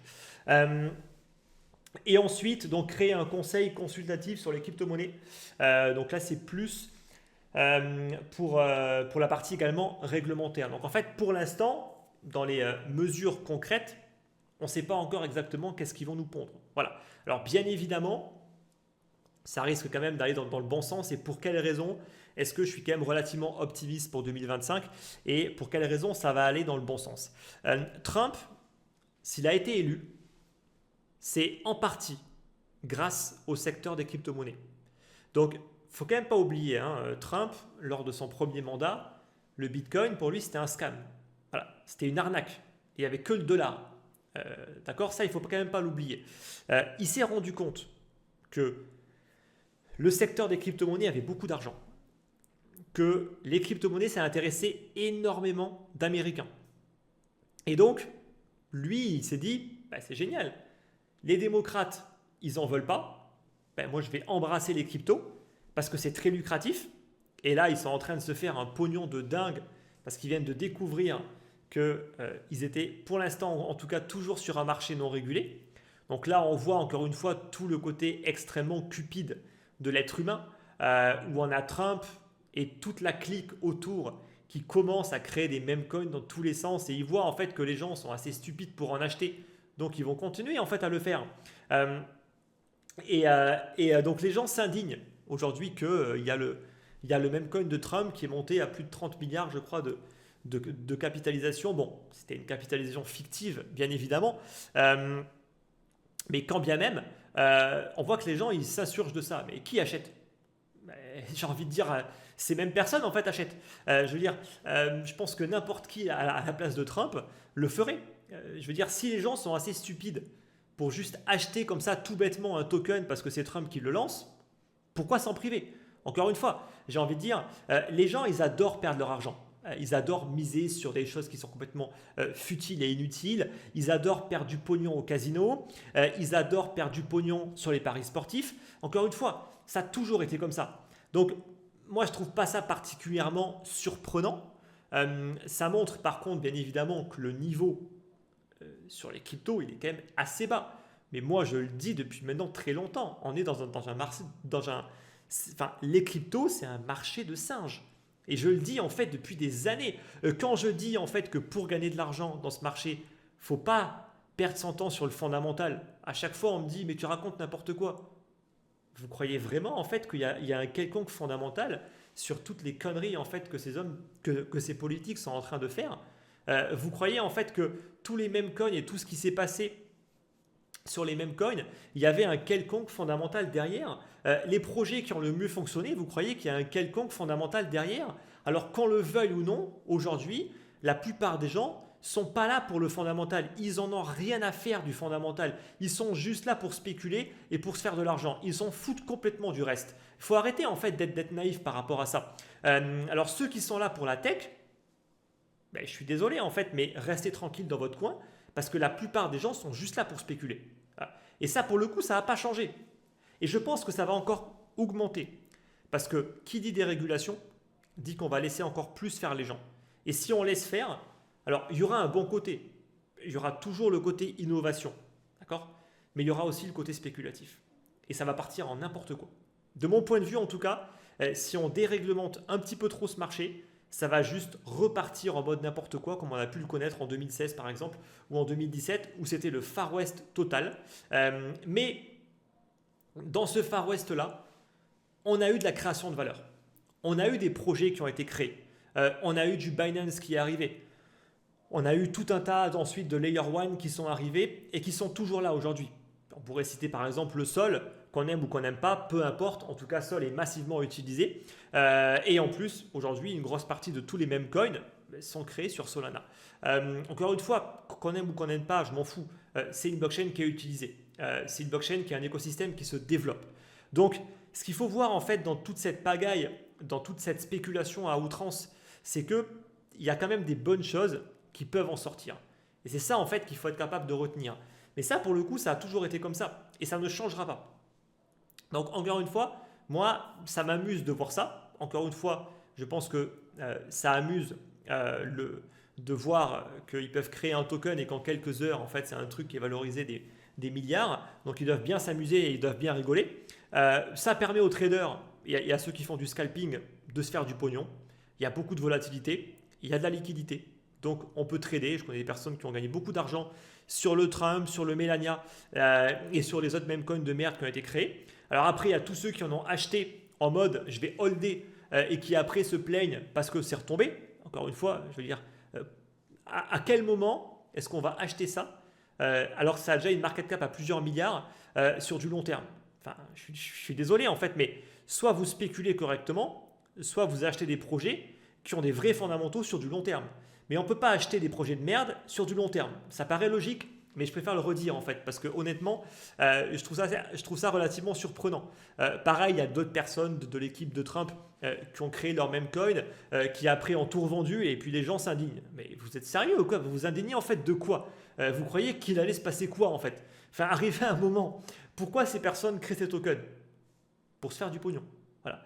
Et ensuite, donc, créer un conseil consultatif sur les crypto-monnaies. Donc là, c'est plus pour la partie également réglementaire. Donc en fait, pour l'instant, dans les mesures concrètes, on ne sait pas encore exactement qu'est-ce qu'ils vont nous pondre. Voilà. Alors bien évidemment, ça risque quand même d'aller dans le bon sens. Et pour quelles raisons est-ce que je suis quand même relativement optimiste pour 2025 et pour quelles raisons ça va aller dans le bon sens? Trump, s'il a été élu, c'est en partie grâce au secteur des crypto-monnaies. Donc, il ne faut quand même pas oublier, hein, Trump, lors de son premier mandat, le Bitcoin, pour lui, c'était un scam. Voilà, c'était une arnaque. Il n'y avait que le dollar. D'accord? Ça, il ne faut quand même pas l'oublier. Il s'est rendu compte que le secteur des crypto-monnaies avait beaucoup d'argent. Que les crypto-monnaies, ça intéressait énormément d'Américains. Et donc, lui, il s'est dit, bah, c'est génial. Les démocrates, ils n'en veulent pas. Ben, moi, je vais embrasser les cryptos parce que c'est très lucratif. Et là, ils sont en train de se faire un pognon de dingue parce qu'ils viennent de découvrir qu'ils étaient, pour l'instant, en tout cas, toujours sur un marché non régulé. Donc là, on voit encore une fois tout le côté extrêmement cupide de l'être humain, où on a Trump et toute la clique autour qui commence à créer des meme coins dans tous les sens. Et ils voient en fait que les gens sont assez stupides pour en acheter. Donc, ils vont continuer en fait à le faire. Donc, les gens s'indignent aujourd'hui qu'il y a le même coin de Trump qui est monté à plus de 30 milliards, je crois, de capitalisation. Bon, c'était une capitalisation fictive, bien évidemment. Mais quand bien même, on voit que les gens, ils s'insurgent de ça. Mais qui achète? J'ai envie de dire, ces mêmes personnes, en fait, achètent. Je veux dire, je pense que n'importe qui à la place de Trump le ferait. Je veux dire, si les gens sont assez stupides pour juste acheter comme ça tout bêtement un token parce que c'est Trump qui le lance, pourquoi s'en priver? Encore une fois, j'ai envie de dire, les gens, ils adorent perdre leur argent. Ils adorent miser sur des choses qui sont complètement futiles et inutiles. Ils adorent perdre du pognon au casino. Ils adorent perdre du pognon sur les paris sportifs. Encore une fois, ça a toujours été comme ça. Donc, moi, je ne trouve pas ça particulièrement surprenant. Ça montre par contre, bien évidemment, que le niveau sur les cryptos, il est quand même assez bas. Mais moi, je le dis depuis maintenant très longtemps. On est dans un marché, les cryptos, c'est un marché de singes. Et je le dis en fait depuis des années. Quand je dis en fait que pour gagner de l'argent dans ce marché, il ne faut pas perdre son temps sur le fondamental. À chaque fois, on me dit, mais tu racontes n'importe quoi. Vous croyez vraiment en fait qu'il y a un quelconque fondamental sur toutes les conneries en fait que ces hommes, que ces politiques sont en train de faire? Vous croyez en fait que tous les meme coins et tout ce qui s'est passé sur les meme coins, il y avait un quelconque fondamental derrière? Les projets qui ont le mieux fonctionné, vous croyez qu'il y a un quelconque fondamental derrière? Alors qu'on le veuille ou non, aujourd'hui, la plupart des gens sont pas là pour le fondamental. Ils en ont rien à faire du fondamental. Ils sont juste là pour spéculer et pour se faire de l'argent. Ils s'en foutent complètement du reste. Il faut arrêter en fait d'être naïf par rapport à ça. Alors ceux qui sont là pour la tech, Ben, je suis désolé en fait, mais restez tranquille dans votre coin parce que la plupart des gens sont juste là pour spéculer. Voilà. Et ça, pour le coup, ça n'a pas changé. Et je pense que ça va encore augmenter. Parce que qui dit dérégulation dit qu'on va laisser encore plus faire les gens. Et si on laisse faire, alors il y aura un bon côté. Il y aura toujours le côté innovation. D'accord? Mais il y aura aussi le côté spéculatif. Et ça va partir en n'importe quoi. De mon point de vue, en tout cas, si on déréglemente un petit peu trop ce marché, ça va juste repartir en mode n'importe quoi, comme on a pu le connaître en 2016 par exemple, ou en 2017, où c'était le Far West total. Mais dans ce Far West-là, on a eu de la création de valeur. On a eu des projets qui ont été créés. On a eu du Binance qui est arrivé. On a eu tout un tas ensuite de Layer 1 qui sont arrivés et qui sont toujours là aujourd'hui. On pourrait citer par exemple le Sol, qu'on aime ou qu'on n'aime pas, peu importe. En tout cas, Sol est massivement utilisé. Et en plus, aujourd'hui, une grosse partie de tous les mêmes coins sont créés sur Solana. Encore une fois, qu'on aime ou qu'on n'aime pas, je m'en fous. C'est une blockchain qui est utilisée. C'est une blockchain qui a un écosystème qui se développe. Donc, ce qu'il faut voir en fait dans toute cette pagaille, dans toute cette spéculation à outrance, c'est qu'il y a quand même des bonnes choses qui peuvent en sortir. Et c'est ça en fait qu'il faut être capable de retenir. Mais ça, pour le coup, ça a toujours été comme ça. Et ça ne changera pas. Donc, encore une fois, moi, ça m'amuse de voir ça. Encore une fois, je pense que ça amuse de voir qu'ils peuvent créer un token et qu'en quelques heures, en fait, c'est un truc qui est valorisé des milliards. Donc, ils doivent bien s'amuser et ils doivent bien rigoler. Ça permet aux traders et à ceux qui font du scalping de se faire du pognon. Il y a beaucoup de volatilité, il y a de la liquidité. Donc, on peut trader. Je connais des personnes qui ont gagné beaucoup d'argent sur le Trump, sur le Melania et sur les autres mêmes coins de merde qui ont été créés. Alors après, il y a tous ceux qui en ont acheté en mode je vais holder et qui après se plaignent parce que c'est retombé. Encore une fois, je veux dire, à quel moment est-ce qu'on va acheter ça alors que ça a déjà une market cap à plusieurs milliards sur du long terme? Enfin, je suis désolé en fait, mais soit vous spéculez correctement, soit vous achetez des projets qui ont des vrais fondamentaux sur du long terme. Mais on ne peut pas acheter des projets de merde sur du long terme. Ça paraît logique, mais je préfère le redire en fait, parce que honnêtement, je trouve ça relativement surprenant. Pareil, il y a d'autres personnes de l'équipe de Trump qui ont créé leur même coin, qui après ont tout revendu, et puis les gens s'indignent. Mais vous êtes sérieux ou quoi? Vous vous indignez en fait de quoi? Vous croyez qu'il allait se passer quoi en fait? Enfin, arriver à un moment, pourquoi ces personnes créent ces tokens? Pour se faire du pognon. Voilà.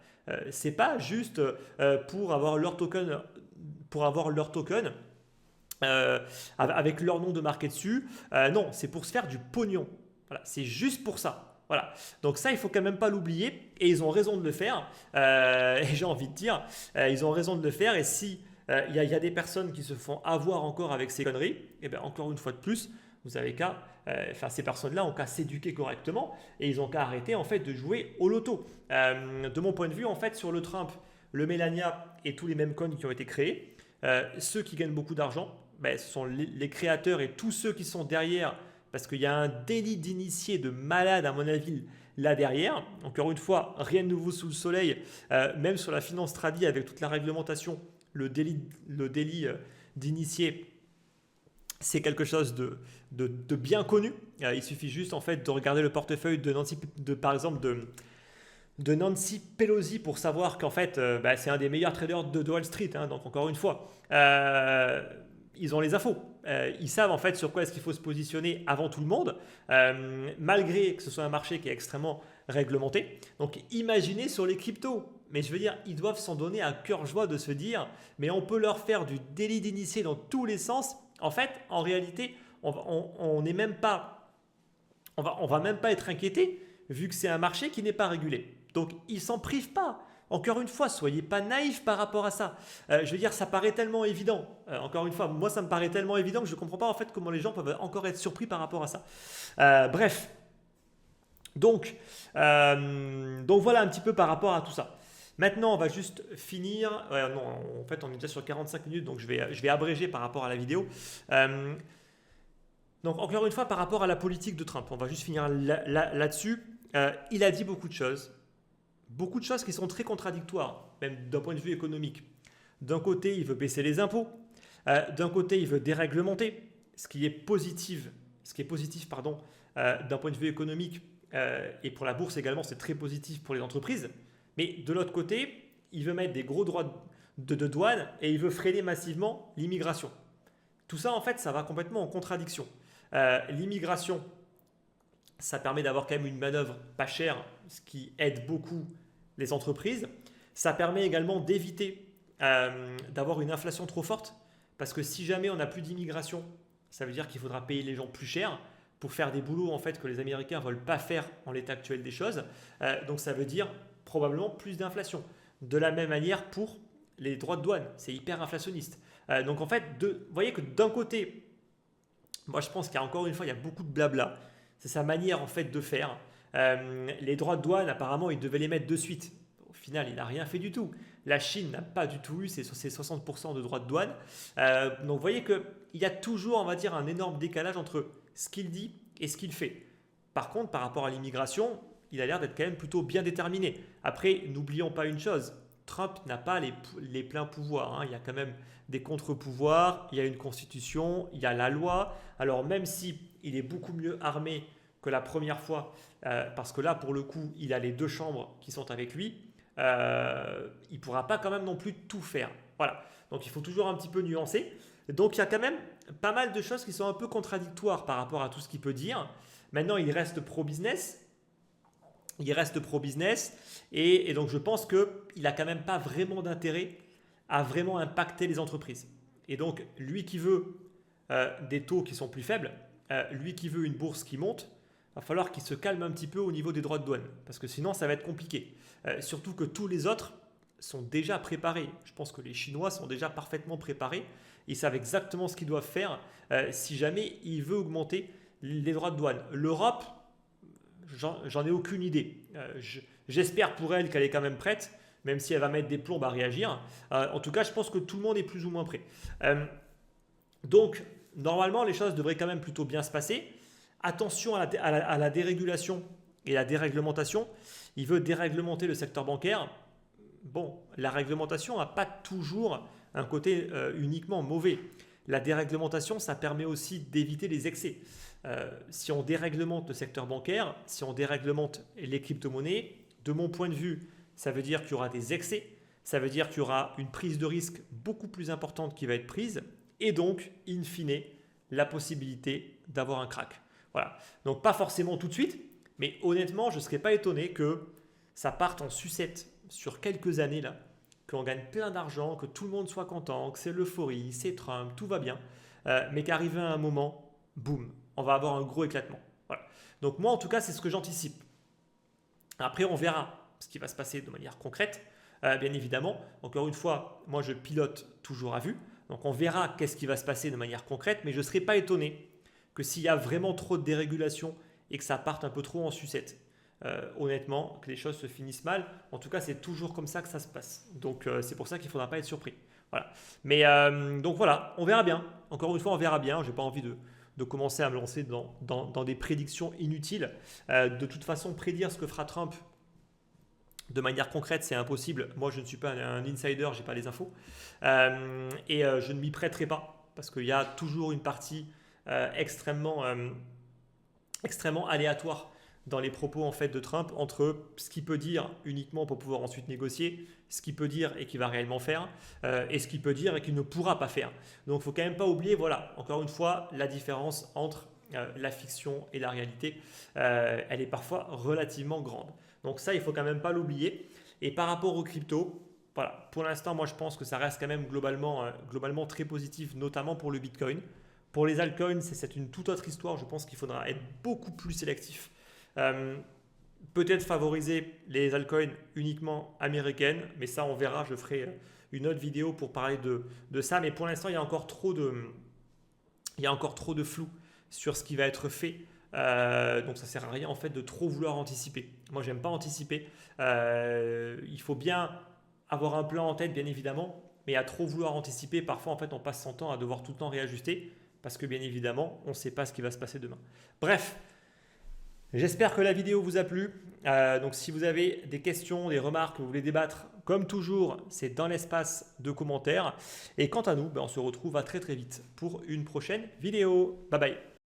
C'est pas juste pour avoir leur token, avec leur nom de marqué dessus. Non, c'est pour se faire du pognon. Voilà, c'est juste pour ça. Voilà. Donc ça, il faut quand même pas l'oublier. Et ils ont raison de le faire. Et j'ai envie de dire, ils ont raison de le faire. Et si il y a des personnes qui se font avoir encore avec ces conneries, et bien encore une fois de plus, vous avez qu'à, ces personnes-là ont qu'à s'éduquer correctement et ils ont qu'à arrêter en fait de jouer au loto. De mon point de vue, en fait, sur le Trump, le Melania et tous les mêmes coins qui ont été créés, ceux qui gagnent beaucoup d'argent, ce sont les créateurs et tous ceux qui sont derrière, parce qu'il y a un délit d'initié de malade à mon avis là derrière. Encore une fois, rien de nouveau sous le soleil, même sur la finance tradie avec toute la réglementation, le délit d'initié, c'est quelque chose de bien connu. Il suffit juste en fait de regarder le portefeuille par exemple de Nancy Pelosi pour savoir qu'en fait c'est un des meilleurs traders de Wall Street. Donc encore une fois, ils ont les infos. Ils savent en fait sur quoi est-ce qu'il faut se positionner avant tout le monde, malgré que ce soit un marché qui est extrêmement réglementé. Donc imaginez sur les cryptos. Mais je veux dire, ils doivent s'en donner à cœur joie de se dire, mais on peut leur faire du délit d'initié dans tous les sens. En fait, en réalité, on n'est même pas, on va même pas être inquiété vu que c'est un marché qui n'est pas régulé. Donc, ils s'en privent pas. Encore une fois, soyez pas naïfs par rapport à ça. Je veux dire, ça paraît tellement évident. Encore une fois, moi, ça me paraît tellement évident que je ne comprends pas en fait comment les gens peuvent encore être surpris par rapport à ça. Bref. Donc voilà un petit peu par rapport à tout ça. Maintenant, on va juste finir. Non, en fait, on est déjà sur 45 minutes, donc je vais abréger par rapport à la vidéo. Donc, encore une fois, par rapport à la politique de Trump, on va juste finir là-dessus. Il a dit beaucoup de choses qui sont très contradictoires, même d'un point de vue économique. D'un côté, il veut baisser les impôts. D'un côté, il veut déréglementer, ce qui est positif, d'un point de vue économique et pour la bourse également, c'est très positif pour les entreprises. Mais de l'autre côté, il veut mettre des gros droits de douane et il veut freiner massivement l'immigration. Tout ça, en fait, ça va complètement en contradiction. L'immigration, ça permet d'avoir quand même une manœuvre pas chère, ce qui aide beaucoup les entreprises. Ça permet également d'éviter d'avoir une inflation trop forte, parce que si jamais on n'a plus d'immigration, ça veut dire qu'il faudra payer les gens plus cher pour faire des boulots en fait que les Américains ne veulent pas faire en l'état actuel des choses. Donc ça veut dire probablement plus d'inflation. De la même manière pour les droits de douane, c'est hyper inflationniste. Donc en fait, vous voyez que d'un côté, moi je pense qu'encore une fois, il y a beaucoup de blabla. C'est sa manière en fait de faire. Les droits de douane, apparemment, il devait les mettre de suite. Au final, il n'a rien fait du tout. La Chine n'a pas du tout eu ses 60% de droits de douane. Donc vous voyez qu'il y a toujours, on va dire, un énorme décalage entre ce qu'il dit et ce qu'il fait. Par contre, par rapport à l'immigration, il a l'air d'être quand même plutôt bien déterminé. Après, n'oublions pas une chose, Trump n'a pas les pleins pouvoirs. Hein. Il y a quand même des contre-pouvoirs, il y a une constitution, il y a la loi. Alors même si il est beaucoup mieux armé que la première fois, parce que là, pour le coup, il a les deux chambres qui sont avec lui, il ne pourra pas quand même non plus tout faire. Voilà. Donc il faut toujours un petit peu nuancer. Donc il y a quand même pas mal de choses qui sont un peu contradictoires par rapport à tout ce qu'il peut dire. Maintenant, il reste pro-business. Et donc je pense qu'il n'a quand même pas vraiment d'intérêt à vraiment impacter les entreprises. Et donc lui qui veut des taux qui sont plus faibles, lui qui veut une bourse qui monte, il va falloir qu'il se calme un petit peu au niveau des droits de douane, parce que sinon ça va être compliqué. Surtout que tous les autres sont déjà préparés. Je pense que les Chinois sont déjà parfaitement préparés. Ils savent exactement ce qu'ils doivent faire si jamais il veut augmenter les droits de douane. L'Europe, j'en ai aucune idée. J'espère pour elle qu'elle est quand même prête, même si elle va mettre des plombes à réagir. En tout cas, je pense que tout le monde est plus ou moins prêt. Donc, normalement, les choses devraient quand même plutôt bien se passer. Attention à la dérégulation et la déréglementation. Il veut déréglementer le secteur bancaire. Bon, la réglementation n'a pas toujours un côté uniquement mauvais. La déréglementation, ça permet aussi d'éviter les excès. Si on déréglemente le secteur bancaire, si on déréglemente les crypto-monnaies, de mon point de vue, ça veut dire qu'il y aura des excès, ça veut dire qu'il y aura une prise de risque beaucoup plus importante qui va être prise et donc, in fine, la possibilité d'avoir un crack. Voilà. Donc, pas forcément tout de suite, mais honnêtement, je ne serais pas étonné que ça parte en sucette sur quelques années là, qu'on gagne plein d'argent, que tout le monde soit content, que c'est l'euphorie, c'est Trump, tout va bien, mais qu'arrivé à un moment, boum, on va avoir un gros éclatement. Voilà. Donc moi, en tout cas, c'est ce que j'anticipe. Après, on verra ce qui va se passer de manière concrète, bien évidemment. Encore une fois, moi, je pilote toujours à vue. Donc on verra qu'est-ce qui va se passer de manière concrète, mais je ne serais pas étonné que s'il y a vraiment trop de dérégulation et que ça parte un peu trop en sucette. Honnêtement, que les choses se finissent mal. En tout cas, c'est toujours comme ça que ça se passe. Donc, c'est pour ça qu'il ne faudra pas être surpris. Voilà. Mais donc voilà, on verra bien. Encore une fois, on verra bien. Je n'ai pas envie de commencer à me lancer dans des prédictions inutiles. De toute façon, prédire ce que fera Trump de manière concrète, c'est impossible. Moi, je ne suis pas un insider, je n'ai pas les infos. Je ne m'y prêterai pas parce qu'il y a toujours une partie extrêmement aléatoire dans les propos en fait de Trump entre ce qu'il peut dire uniquement pour pouvoir ensuite négocier, ce qu'il peut dire et qu'il va réellement faire, et ce qu'il peut dire et qu'il ne pourra pas faire. Donc il ne faut quand même pas oublier, voilà, encore une fois, la différence entre la fiction et la réalité, elle est parfois relativement grande. Donc ça, il ne faut quand même pas l'oublier. Et par rapport aux cryptos, voilà, pour l'instant, moi je pense que ça reste quand même globalement très positif, notamment pour le Bitcoin. Pour les altcoins, c'est une toute autre histoire. Je pense qu'il faudra être beaucoup plus sélectif. Peut-être favoriser les altcoins uniquement américaines, mais ça on verra, je ferai une autre vidéo pour parler de ça, mais pour l'instant il y a encore trop de flou sur ce qui va être fait, donc ça sert à rien en fait de trop vouloir anticiper. Moi j'aime pas anticiper, il faut bien avoir un plan en tête bien évidemment, mais à trop vouloir anticiper, parfois en fait on passe son temps à devoir tout le temps réajuster, parce que bien évidemment on ne sait pas ce qui va se passer demain. Bref, j'espère que la vidéo vous a plu. Donc si vous avez des questions, des remarques, vous voulez débattre, comme toujours, c'est dans l'espace de commentaires. Et quant à nous, on se retrouve à très très vite pour une prochaine vidéo. Bye bye.